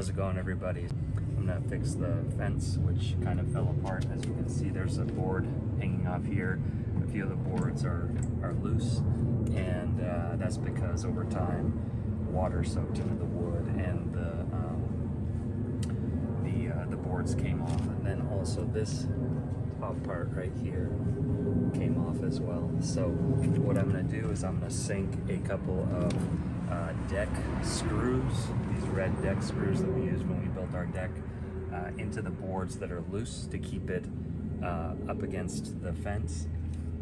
How's it going, everybody? I'm gonna fix the fence, which kind of fell apart. As you can see, there's a board hanging off here. A few of the boards are loose, and that's because over time water soaked into the wood, and the boards came off. And then also this top part right here came off as well. So what I'm gonna do is I'm gonna sink a couple of deck screws, these red deck screws that we used when we built our deck, into the boards that are loose to keep it up against the fence.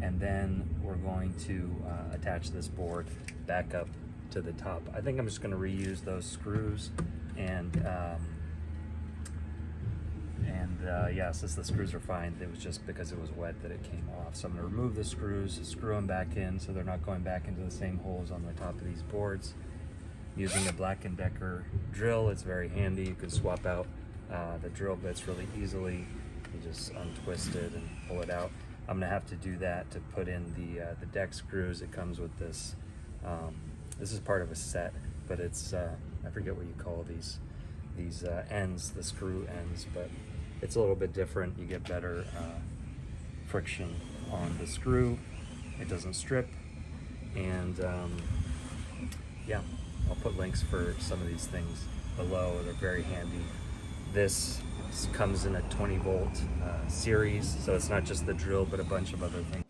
And then we're going to attach this board back up to the top. I think I'm just going to reuse those screws, and yeah, since the screws are fine, it was just because it was wet that it came off. So I'm going to remove the screws, screw them back in so they're not going back into the same holes on the top of these boards. Using a Black & Decker drill, it's very handy. You can swap out the drill bits really easily. You just untwist it and pull it out. I'm gonna have to do that to put in the deck screws. It comes with this. This is part of a set, but it's I forget what you call these ends, the screw ends, but it's a little bit different. You get better friction on the screw. It doesn't strip, and yeah, I'll put links for some of these things below. They're very handy. This comes in a 20-volt series, so it's not just the drill, but a bunch of other things.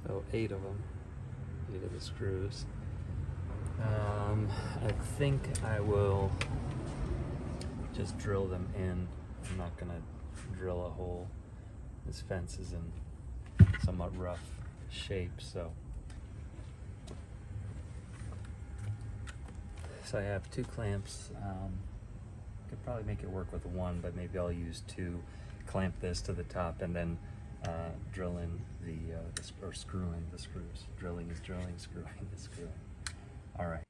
So 8 of them, 8 of the screws. I think I will just drill them in. I'm not gonna drill a hole. This fence is in somewhat rough shape, so I have 2 clamps. Could probably make it work with 1, but maybe I'll use 2. Clamp this to the top, and then drill in or screw in the screws. Drilling is drilling, screwing is screwing. All right.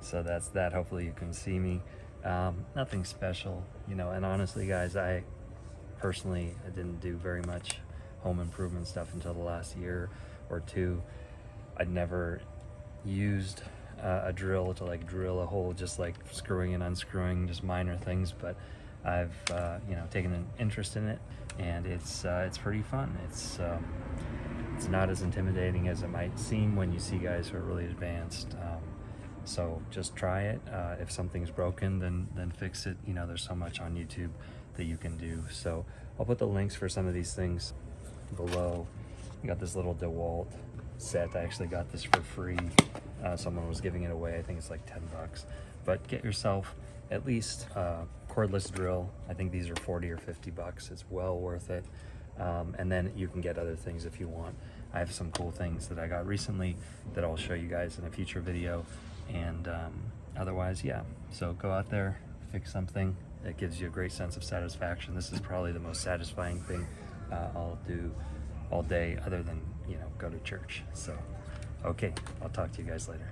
So that's that. Hopefully you can see me. Nothing special, you know, and honestly guys, I didn't do very much home improvement stuff until the last year or two. I'd never used a drill to like drill a hole, just like screwing and unscrewing, just minor things, but I've you know, taken an interest in it, and it's pretty fun. It's not as intimidating as it might seem when you see guys who are really advanced. So just try it. If something's broken, then fix it. You know, there's so much on YouTube that you can do. So I'll put the links for some of these things below. You got this little DeWalt set. I actually got this for free. Someone was giving it away. I think it's like 10 bucks. But get yourself at least a cordless drill. I think these are 40 or 50 bucks. It's well worth it. And then you can get other things if you want. I have some cool things that I got recently that I'll show you guys in a future video. And otherwise, yeah, so go out there, fix something. It gives you a great sense of satisfaction. This is probably the most satisfying thing I'll do all day, other than, you know, go to church. So okay, I'll talk to you guys later.